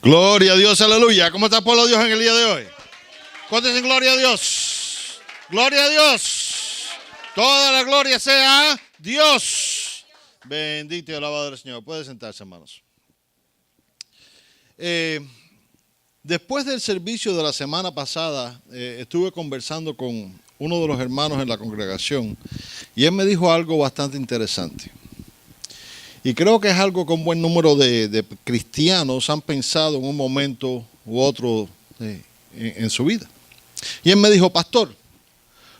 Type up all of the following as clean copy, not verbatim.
Gloria a Dios, aleluya. ¿Cómo está el pueblo de Dios en el día de hoy? ¿Cuántos dicen gloria a Dios? Gloria a Dios. Toda la gloria sea a Dios. Bendito y alabado el Señor. Puede sentarse, hermanos. Después del servicio de la semana pasada, estuve conversando con uno de los hermanos en la congregación y él me dijo algo bastante interesante. Y creo que es algo que un buen número de cristianos han pensado en un momento u otro en su vida. Y él me dijo, pastor,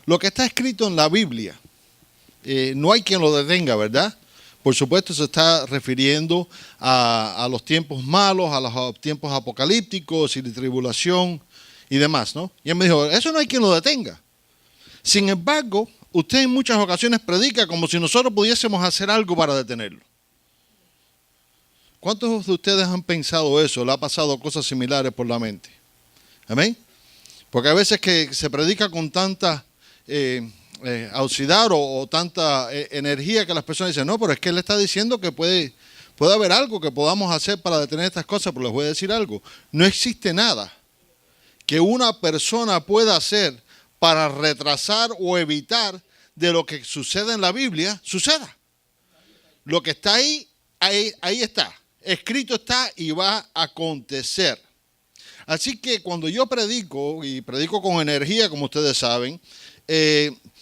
lo que está escrito en la Biblia, no hay quien lo detenga, ¿verdad? Por supuesto se está refiriendo a los tiempos malos, a los tiempos apocalípticos y de tribulación y demás, ¿no? Y él me dijo, eso no hay quien lo detenga. Sin embargo, usted en muchas ocasiones predica como si nosotros pudiésemos hacer algo para detenerlo. ¿Cuántos de ustedes han pensado eso? ¿Le ha pasado cosas similares por la mente? ¿Amén? Porque a veces que se predica con tanta auxiliar o tanta energía que las personas dicen, no, pero es que él está diciendo que puede haber algo que podamos hacer para detener estas cosas, pero les voy a decir algo. No existe nada que una persona pueda hacer para retrasar o evitar de lo que sucede en la Biblia, suceda. Lo que está ahí está. Escrito está y va a acontecer. Así que cuando yo predico, y predico con energía, como ustedes saben,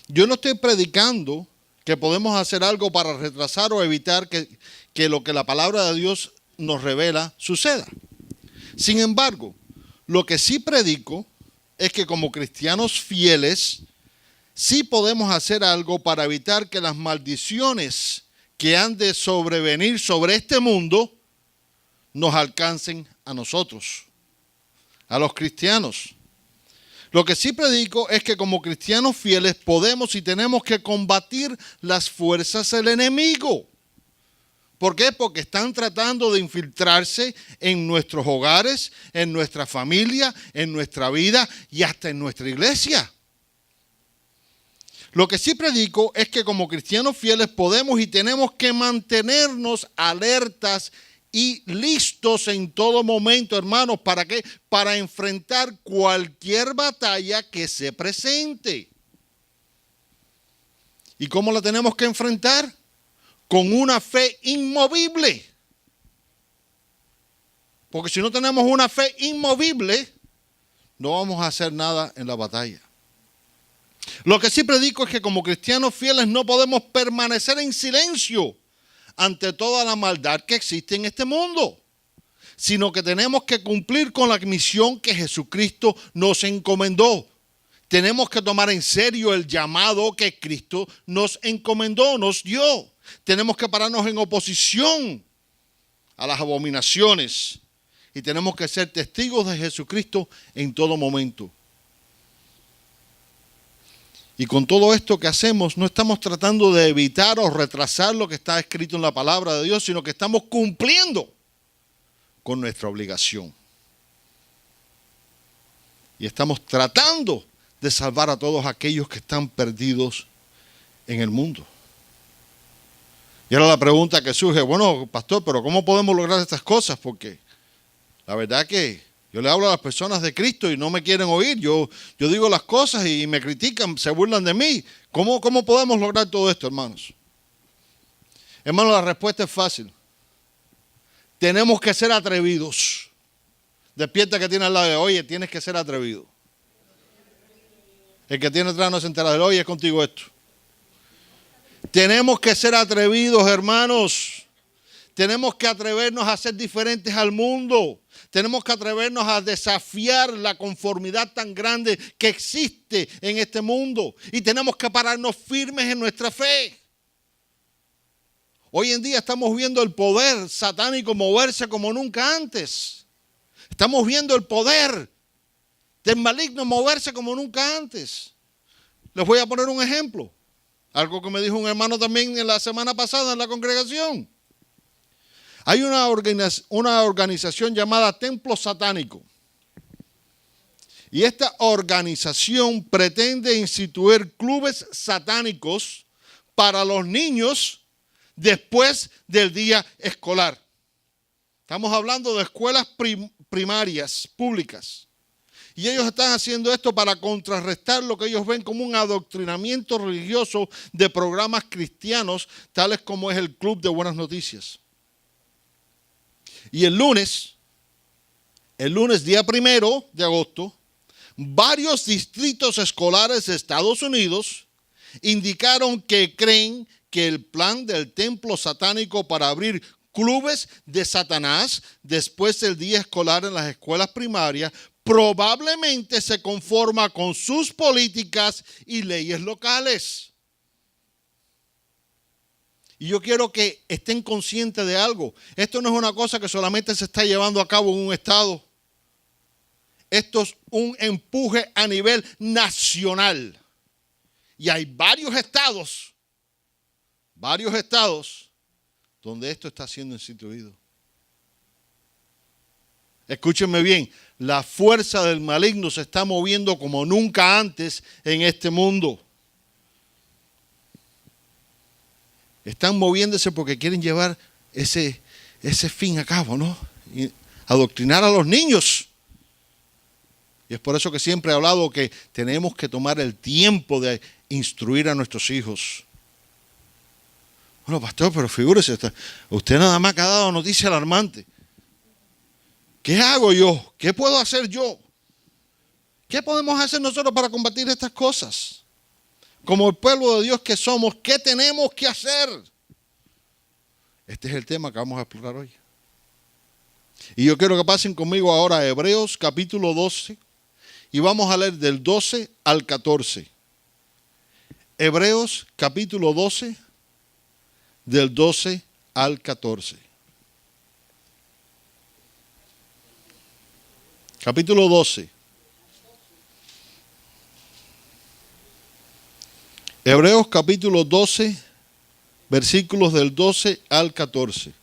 yo no estoy predicando que podemos hacer algo para retrasar o evitar que lo que la palabra de Dios nos revela suceda. Sin embargo, lo que sí predico es que como cristianos fieles, sí podemos hacer algo para evitar que las maldiciones que han de sobrevenir sobre este mundo nos alcancen a nosotros, a los cristianos. Lo que sí predico es que como cristianos fieles podemos y tenemos que combatir las fuerzas del enemigo. ¿Por qué? Porque están tratando de infiltrarse en nuestros hogares, en nuestra familia, en nuestra vida y hasta en nuestra iglesia. Lo que sí predico es que como cristianos fieles podemos y tenemos que mantenernos alertas y listos en todo momento, hermanos. ¿Para qué? Para enfrentar cualquier batalla que se presente. ¿Y cómo la tenemos que enfrentar? Con una fe inmovible. Porque si no tenemos una fe inmovible, no vamos a hacer nada en la batalla. Lo que sí predico es que como cristianos fieles no podemos permanecer en silencio ante toda la maldad que existe en este mundo, sino que tenemos que cumplir con la misión que Jesucristo nos encomendó. Tenemos que tomar en serio el llamado que Cristo nos encomendó, nos dio. Tenemos que pararnos en oposición a las abominaciones y tenemos que ser testigos de Jesucristo en todo momento. Y con todo esto que hacemos, no estamos tratando de evitar o retrasar lo que está escrito en la palabra de Dios, sino que estamos cumpliendo con nuestra obligación. Y estamos tratando de salvar a todos aquellos que están perdidos en el mundo. Y ahora la pregunta que surge, bueno, pastor, pero ¿cómo podemos lograr estas cosas? Porque la verdad que yo le hablo a las personas de Cristo y no me quieren oír. Yo digo las cosas y me critican, se burlan de mí. ¿Cómo podemos lograr todo esto, hermanos? Hermanos, la respuesta es fácil. Tenemos que ser atrevidos. Despierta que tiene al lado de, oye, tienes que ser atrevido. El que tiene atrás no se entera de, oye, es contigo esto. Tenemos que ser atrevidos, hermanos. Tenemos que atrevernos a ser diferentes al mundo. Tenemos que atrevernos a desafiar la conformidad tan grande que existe en este mundo. Y tenemos que pararnos firmes en nuestra fe. Hoy en día estamos viendo el poder satánico moverse como nunca antes. Estamos viendo el poder del maligno moverse como nunca antes. Les voy a poner un ejemplo. Algo que me dijo un hermano también en la semana pasada en la congregación. Hay una organización llamada Templo Satánico. Y esta organización pretende instituir clubes satánicos para los niños después del día escolar. Estamos hablando de escuelas primarias públicas. Y ellos están haciendo esto para contrarrestar lo que ellos ven como un adoctrinamiento religioso de programas cristianos, tales como es el Club de Buenas Noticias. Y el lunes día 1 de agosto, varios distritos escolares de Estados Unidos indicaron que creen que el plan del templo satánico para abrir clubes de Satanás después del día escolar en las escuelas primarias probablemente se conforma con sus políticas y leyes locales. Y yo quiero que estén conscientes de algo. Esto no es una cosa que solamente se está llevando a cabo en un estado. Esto es un empuje a nivel nacional. Y hay varios estados donde esto está siendo instituido. Escúchenme bien, la fuerza del maligno se está moviendo como nunca antes en este mundo. Están moviéndose porque quieren llevar ese fin a cabo, ¿no? Y adoctrinar a los niños. Y es por eso que siempre he hablado que tenemos que tomar el tiempo de instruir a nuestros hijos. Bueno, pastor, pero figúrese, usted nada más que ha dado noticia alarmante. ¿Qué hago yo? ¿Qué puedo hacer yo? ¿Qué podemos hacer nosotros para combatir estas cosas? Como el pueblo de Dios que somos, ¿qué tenemos que hacer? Este es el tema que vamos a explorar hoy. Y yo quiero que pasen conmigo ahora a Hebreos capítulo 12 y vamos a leer del 12 al 14. Hebreos capítulo 12, del 12 al 14. Capítulo 12. Hebreos capítulo 12, versículos del 12 al 14.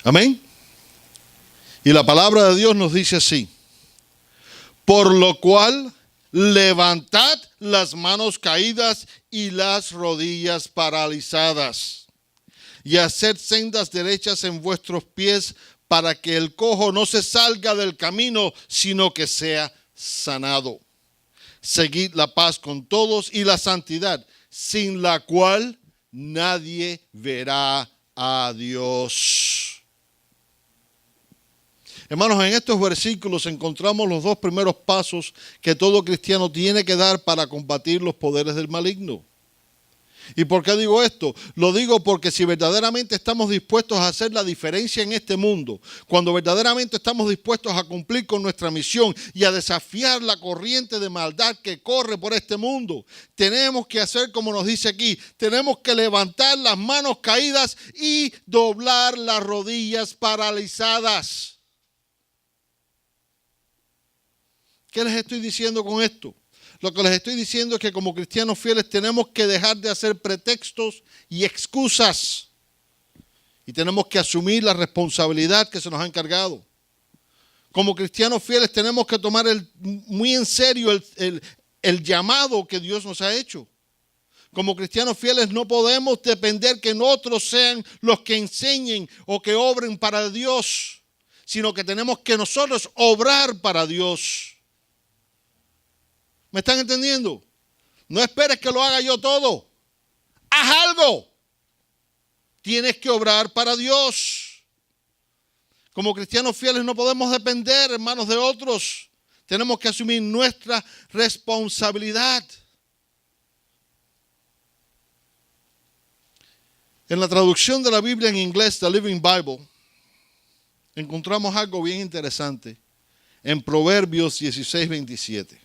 Amén. Y la palabra de Dios nos dice así: por lo cual levantad las manos caídas y las rodillas paralizadas, y haced sendas derechas en vuestros pies, para que el cojo no se salga del camino, sino que sea sanado. Seguid la paz con todos y la santidad, sin la cual nadie verá a Dios. Hermanos, en estos versículos encontramos los dos primeros pasos que todo cristiano tiene que dar para combatir los poderes del maligno. ¿Y por qué digo esto? Lo digo porque si verdaderamente estamos dispuestos a hacer la diferencia en este mundo, cuando verdaderamente estamos dispuestos a cumplir con nuestra misión y a desafiar la corriente de maldad que corre por este mundo, tenemos que hacer como nos dice aquí, tenemos que levantar las manos caídas y doblar las rodillas paralizadas. ¿Qué les estoy diciendo con esto? Lo que les estoy diciendo es que como cristianos fieles tenemos que dejar de hacer pretextos y excusas. Y tenemos que asumir la responsabilidad que se nos ha encargado. Como cristianos fieles tenemos que tomar muy en serio el llamado que Dios nos ha hecho. Como cristianos fieles no podemos depender que otros sean los que enseñen o que obren para Dios, sino que tenemos que nosotros obrar para Dios. ¿Me están entendiendo? No esperes que lo haga yo todo. Haz algo. Tienes que obrar para Dios. Como cristianos fieles no podemos depender, hermanos, de otros. Tenemos que asumir nuestra responsabilidad. En la traducción de la Biblia en inglés, The Living Bible, encontramos algo bien interesante en Proverbios 16:27.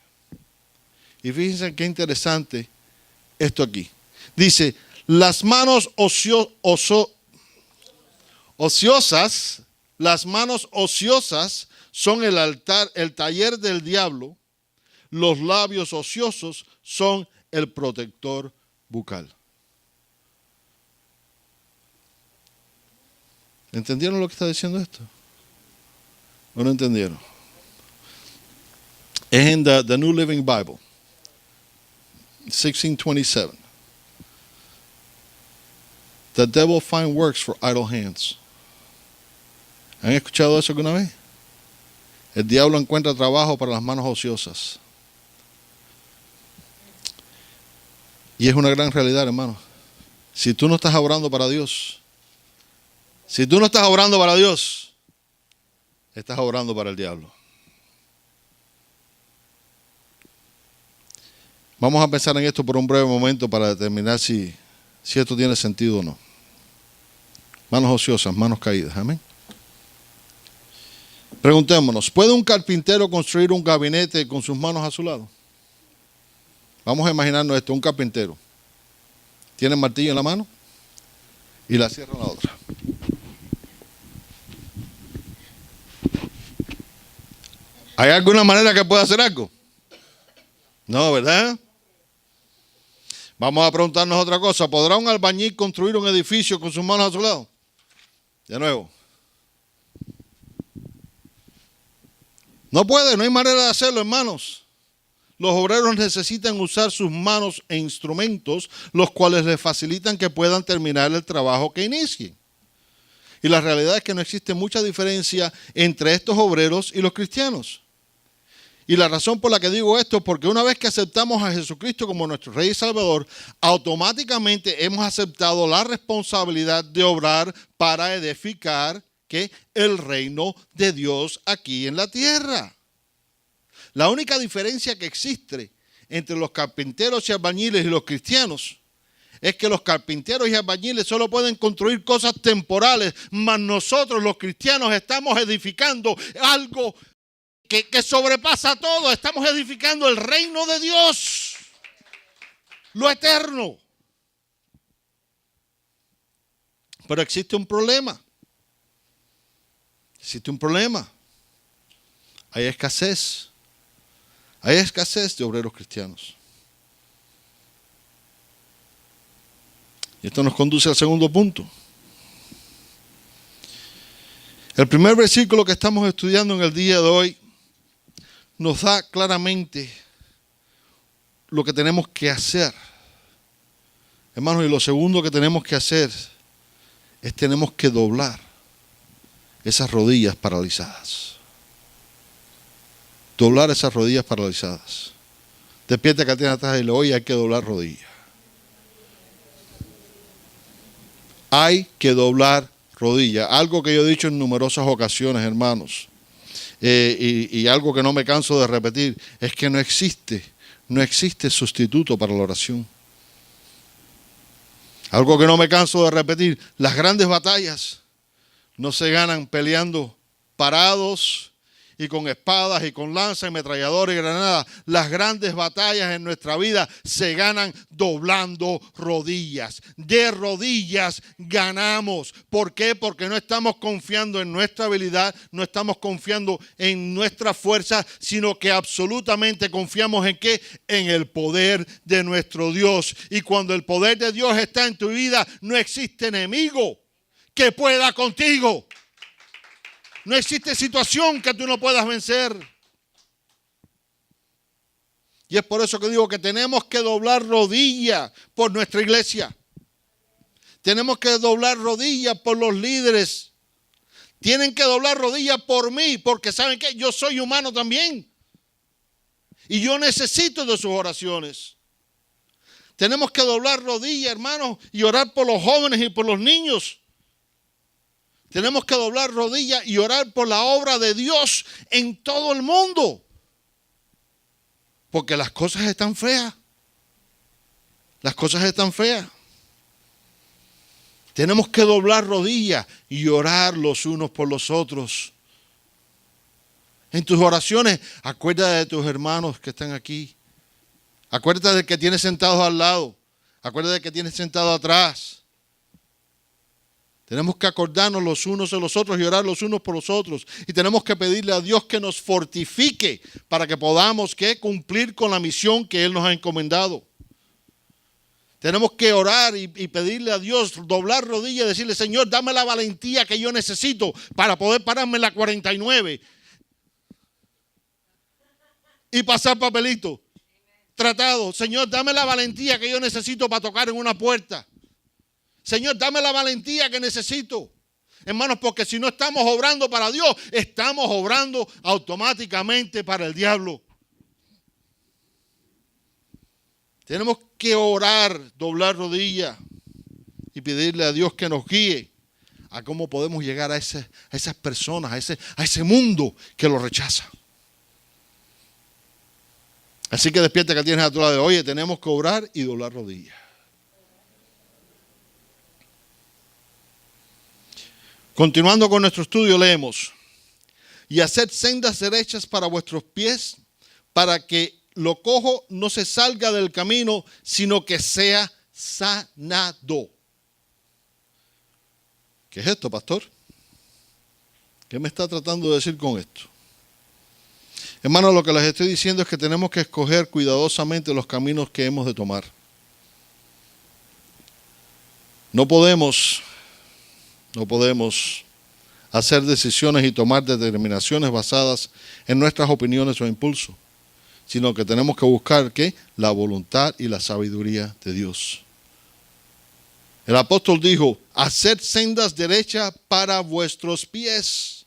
Y fíjense qué interesante esto aquí. Dice, las manos ociosas son el taller del diablo, los labios ociosos son el protector bucal. ¿Entendieron lo que está diciendo esto? ¿O no entendieron? Es en the New Living Bible, 1627. The devil finds works for idle hands. ¿Han escuchado eso alguna vez? El diablo encuentra trabajo para las manos ociosas. Y es una gran realidad, hermano. Si tú no estás obrando para Dios, estás obrando para el diablo. Vamos a pensar en esto por un breve momento para determinar si esto tiene sentido o no. Manos ociosas, manos caídas. Amén. Preguntémonos, ¿puede un carpintero construir un gabinete con sus manos a su lado? Vamos a imaginarnos esto, un carpintero. Tiene el martillo en la mano y la sierra en la otra. ¿Hay alguna manera que pueda hacer algo? No, ¿verdad? Vamos a preguntarnos otra cosa. ¿Podrá un albañil construir un edificio con sus manos a su lado? De nuevo. No puede, no hay manera de hacerlo, hermanos. Los obreros necesitan usar sus manos e instrumentos, los cuales les facilitan que puedan terminar el trabajo que inicien. Y la realidad es que no existe mucha diferencia entre estos obreros y los cristianos. Y la razón por la que digo esto es porque una vez que aceptamos a Jesucristo como nuestro Rey y Salvador, automáticamente hemos aceptado la responsabilidad de obrar para edificar el reino de Dios aquí en la tierra. La única diferencia que existe entre los carpinteros y albañiles y los cristianos es que los carpinteros y albañiles solo pueden construir cosas temporales, mas nosotros los cristianos estamos edificando algo que sobrepasa todo. Estamos edificando el reino de Dios, lo eterno. Pero existe un problema. Existe un problema. Hay escasez. Hay escasez de obreros cristianos. Y esto nos conduce al segundo punto. El primer versículo que estamos estudiando en el día de hoy nos da claramente lo que tenemos que hacer. Hermanos, y lo segundo que tenemos que hacer es tenemos que doblar esas rodillas paralizadas. Doblar esas rodillas paralizadas. Despierta que tiene atrás y le oye, hay que doblar rodillas. Hay que doblar rodillas. Algo que yo he dicho en numerosas ocasiones, hermanos. Y algo que no me canso de repetir, es que no existe sustituto para la oración. Algo que no me canso de repetir, las grandes batallas no se ganan peleando parados y con espadas y con lanzas y metralladores y granadas. Las grandes batallas en nuestra vida se ganan doblando rodillas. De rodillas ganamos. ¿Por qué? Porque no estamos confiando en nuestra habilidad, no estamos confiando en nuestra fuerza, sino que absolutamente confiamos en ¿qué? En el poder de nuestro Dios. Y cuando el poder de Dios está en tu vida, no existe enemigo que pueda contigo. No existe situación que tú no puedas vencer. Y es por eso que digo que tenemos que doblar rodillas por nuestra iglesia. Tenemos que doblar rodillas por los líderes. Tienen que doblar rodillas por mí, porque ¿saben qué? Yo soy humano también. Y yo necesito de sus oraciones. Tenemos que doblar rodillas, hermanos, y orar por los jóvenes y por los niños. Tenemos que doblar rodillas y orar por la obra de Dios en todo el mundo. Porque las cosas están feas. Las cosas están feas. Tenemos que doblar rodillas y orar los unos por los otros. En tus oraciones, acuérdate de tus hermanos que están aquí. Acuérdate del que tienes sentado al lado. Acuérdate del que tienes sentado atrás. Tenemos que acordarnos los unos de los otros y orar los unos por los otros. Y tenemos que pedirle a Dios que nos fortifique para que podamos cumplir con la misión que Él nos ha encomendado. Tenemos que orar y pedirle a Dios, doblar rodillas y decirle, Señor, dame la valentía que yo necesito para poder pararme en la 49 y pasar papelito. Tratado. Señor, dame la valentía que yo necesito para tocar en una puerta. Señor, dame la valentía que necesito. Hermanos, porque si no estamos obrando para Dios, estamos obrando automáticamente para el diablo. Tenemos que orar, doblar rodillas y pedirle a Dios que nos guíe a cómo podemos llegar a esas personas, a ese mundo que lo rechaza. Así que despierta que tienes a tu lado. Oye, tenemos que orar y doblar rodillas. Continuando con nuestro estudio, leemos: y haced sendas derechas para vuestros pies, para que lo cojo no se salga del camino, sino que sea sanado. ¿Qué es esto, pastor? ¿Qué me está tratando de decir con esto? Hermanos, lo que les estoy diciendo es que tenemos que escoger cuidadosamente los caminos que hemos de tomar. No podemos hacer decisiones y tomar determinaciones basadas en nuestras opiniones o impulsos, sino que tenemos que buscar ¿qué? La voluntad y la sabiduría de Dios. El apóstol dijo, haced sendas derechas para vuestros pies.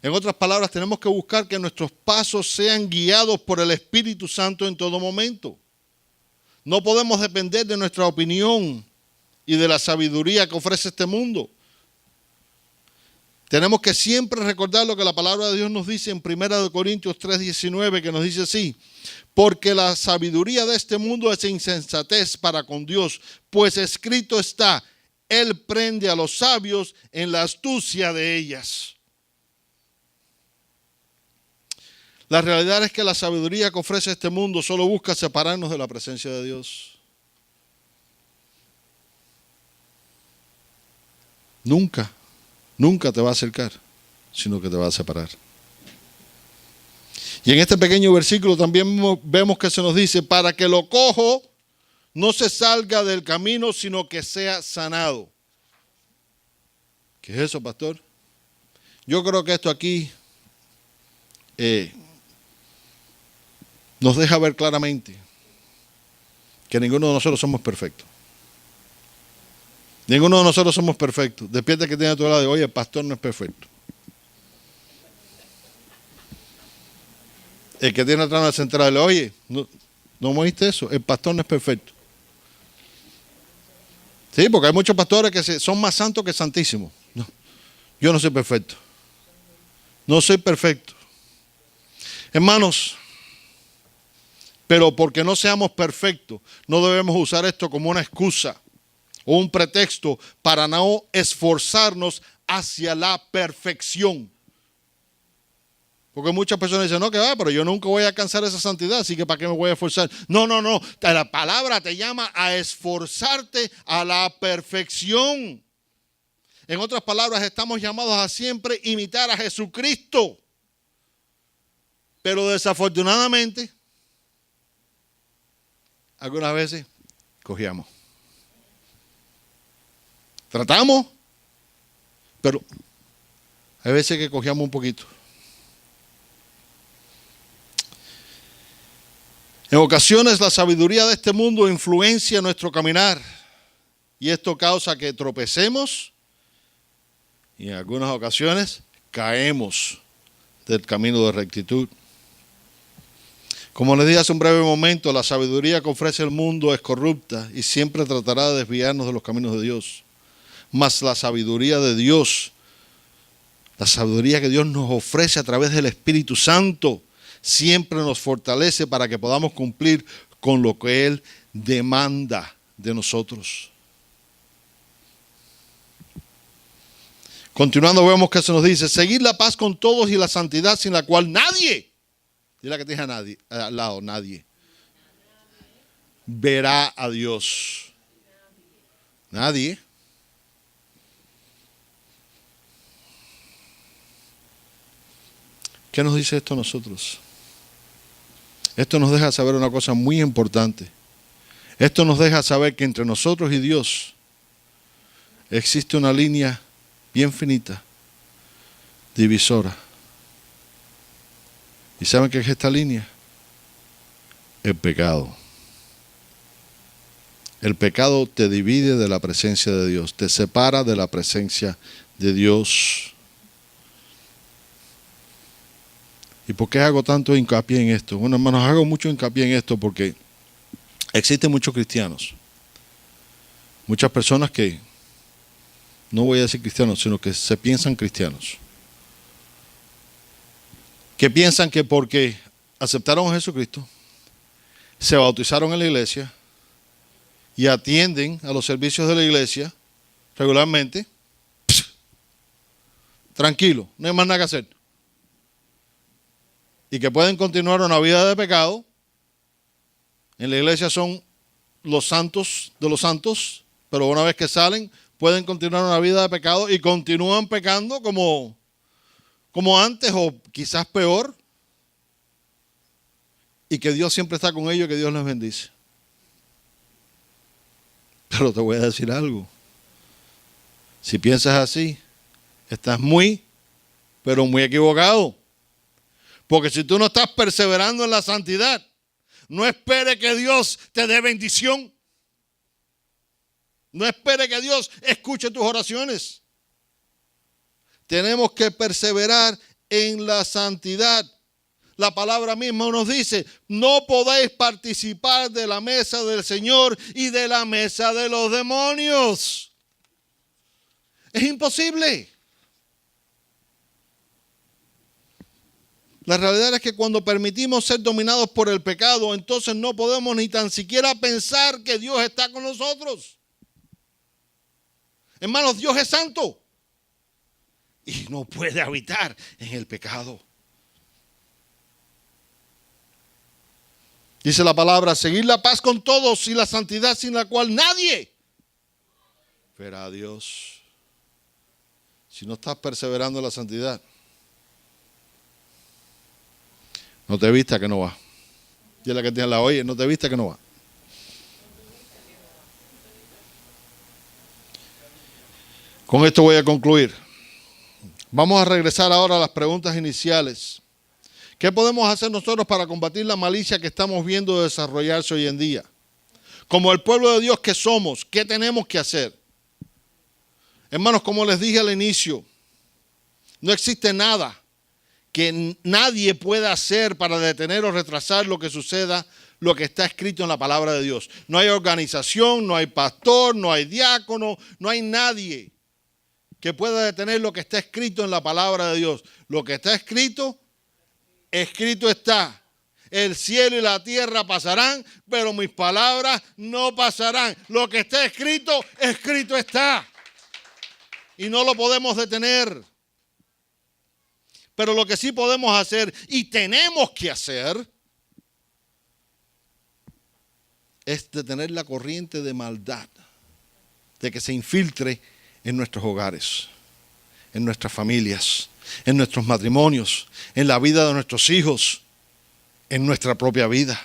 En otras palabras, tenemos que buscar que nuestros pasos sean guiados por el Espíritu Santo en todo momento. No podemos depender de nuestra opinión y de la sabiduría que ofrece este mundo. Tenemos que siempre recordar lo que la palabra de Dios nos dice en 1 Corintios 3:19, que nos dice así: porque la sabiduría de este mundo es insensatez para con Dios, pues escrito está, Él prende a los sabios en la astucia de ellas. La realidad es que la sabiduría que ofrece este mundo solo busca separarnos de la presencia de Dios. Nunca te va a acercar, sino que te va a separar. Y en este pequeño versículo también vemos que se nos dice, para que lo cojo no se salga del camino, sino que sea sanado. ¿Qué es eso, pastor? Yo creo que esto aquí nos deja ver claramente que ninguno de nosotros somos perfectos. Ninguno de nosotros somos perfectos. Despierta que tiene a tu lado de, oye, el pastor no es perfecto. El que tiene atrás de la central, oye, ¿no me oíste eso? El pastor no es perfecto. Sí, porque hay muchos pastores que son más santos que santísimos. No, yo no soy perfecto. No soy perfecto. Hermanos, pero porque no seamos perfectos, no debemos usar esto como una excusa o un pretexto para no esforzarnos hacia la perfección. Porque muchas personas dicen, no, que va, pero yo nunca voy a alcanzar esa santidad, así que ¿para qué me voy a esforzar? No. La palabra te llama a esforzarte a la perfección. En otras palabras, estamos llamados a siempre imitar a Jesucristo. Pero desafortunadamente, algunas veces cojeamos. Tratamos, pero hay veces que cojeamos un poquito. En ocasiones la sabiduría de este mundo influencia nuestro caminar y esto causa que tropecemos y en algunas ocasiones caemos del camino de rectitud. Como les dije hace un breve momento, la sabiduría que ofrece el mundo es corrupta y siempre tratará de desviarnos de los caminos de Dios. Mas la sabiduría de Dios, la sabiduría que Dios nos ofrece a través del Espíritu Santo, siempre nos fortalece para que podamos cumplir con lo que Él demanda de nosotros. Continuando vemos que se nos dice, seguid la paz con todos y la santidad sin la cual nadie, dile que tienes a nadie, al lado, nadie, verá a Dios. Nadie. ¿Qué nos dice esto a nosotros? Esto nos deja saber una cosa muy importante. Esto nos deja saber que entre nosotros y Dios existe una línea bien finita, divisora. ¿Y saben qué es esta línea? El pecado. El pecado te divide de la presencia de Dios, te separa de la presencia de Dios. ¿Y por qué hago tanto hincapié en esto? Bueno, hermanos, hago mucho hincapié en esto porque existen muchos cristianos, muchas personas que, no voy a decir cristianos, sino que se piensan cristianos, que piensan que porque aceptaron a Jesucristo, se bautizaron en la iglesia y atienden a los servicios de la iglesia regularmente, tranquilo, no hay más nada que hacer. Y que pueden continuar una vida de pecado. En la iglesia son los santos de los santos, pero una vez que salen pueden continuar una vida de pecado y continúan pecando como antes o quizás peor. Y que Dios siempre está con ellos, que Dios les bendice. Pero te voy a decir algo. Si piensas así, estás muy, pero muy equivocado. Porque si tú no estás perseverando en la santidad, no espere que Dios te dé bendición. No espere que Dios escuche tus oraciones. Tenemos que perseverar en la santidad. La palabra misma nos dice, no podéis participar de la mesa del Señor y de la mesa de los demonios. Es imposible. La realidad es que cuando permitimos ser dominados por el pecado, entonces no podemos ni tan siquiera pensar que Dios está con nosotros. Hermanos, Dios es santo y no puede habitar en el pecado. Dice la palabra, seguir la paz con todos y la santidad sin la cual nadie verá a Dios. Si no estás perseverando en la santidad, no te vista que no va. Y es la que tiene la oye, no te vista que no va. Con esto voy a concluir. Vamos a regresar ahora a las preguntas iniciales. ¿Qué podemos hacer nosotros para combatir la malicia que estamos viendo desarrollarse hoy en día? Como el pueblo de Dios que somos, ¿qué tenemos que hacer? Hermanos, como les dije al inicio, no existe nada que nadie pueda hacer para detener o retrasar lo que suceda, lo que está escrito en la palabra de Dios. No hay organización, no hay pastor, no hay diácono, no hay nadie que pueda detener lo que está escrito en la palabra de Dios. Lo que está escrito, escrito está. El cielo y la tierra pasarán, pero mis palabras no pasarán. Lo que está escrito, escrito está. Y no lo podemos detener. Pero lo que sí podemos hacer y tenemos que hacer es detener la corriente de maldad, de que se infiltre en nuestros hogares, en nuestras familias, en nuestros matrimonios, en la vida de nuestros hijos, en nuestra propia vida.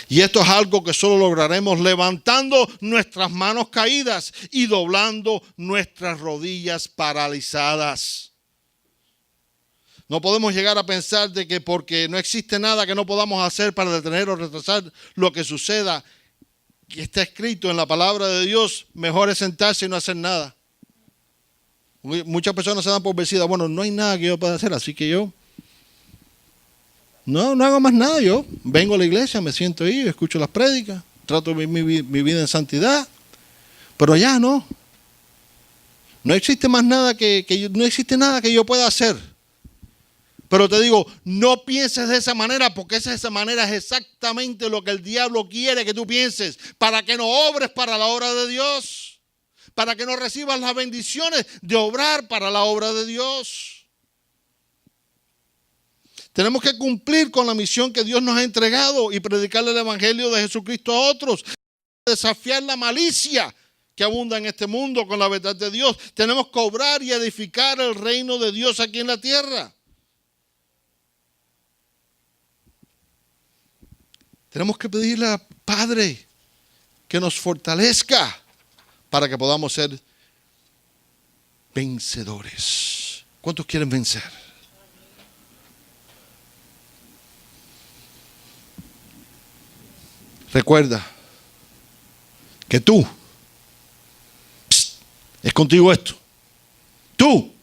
Y esto es algo que solo lograremos levantando nuestras manos caídas y doblando nuestras rodillas paralizadas. No podemos llegar a pensar de que porque no existe nada que no podamos hacer para detener o retrasar lo que suceda, que está escrito en la palabra de Dios, mejor es sentarse y no hacer nada. Muchas personas se dan por vencidas. Bueno, no hay nada que yo pueda hacer, así que yo no hago más nada. Yo vengo a la iglesia, me siento ahí, escucho las prédicas, trato mi vida en santidad, pero ya no existe más nada no existe nada que yo pueda hacer. Pero te digo, no pienses de esa manera, porque esa manera es exactamente lo que el diablo quiere que tú pienses, para que no obres para la obra de Dios, para que no recibas las bendiciones de obrar para la obra de Dios. Tenemos que cumplir con la misión que Dios nos ha entregado y predicarle el evangelio de Jesucristo a otros, desafiar la malicia que abunda en este mundo con la verdad de Dios. Tenemos que obrar y edificar el reino de Dios aquí en la tierra. Tenemos que pedirle a Padre, que nos fortalezca para que podamos ser vencedores. ¿Cuántos quieren vencer? Recuerda que es contigo esto. Tú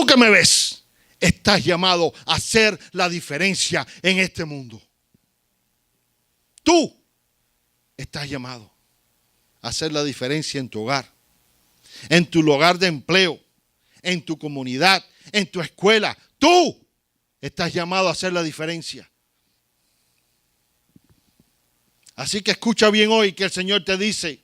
que me ves, estás llamado a hacer la diferencia en este mundo. Tú estás llamado a hacer la diferencia en tu hogar, en tu lugar de empleo, en tu comunidad, en tu escuela. Tú estás llamado a hacer la diferencia. Así que escucha bien hoy que el Señor te dice: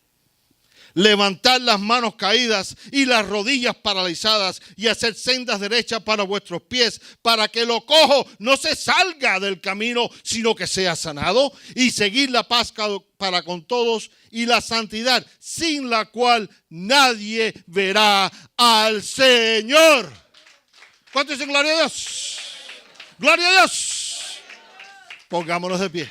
levantad las manos caídas y las rodillas paralizadas y hacer sendas derechas para vuestros pies, para que lo cojo no se salga del camino, sino que sea sanado, y seguir la paz para con todos y la santidad, sin la cual nadie verá al Señor. ¿Cuántos dicen gloria a Dios? ¡Gloria a Dios! Pongámonos de pie.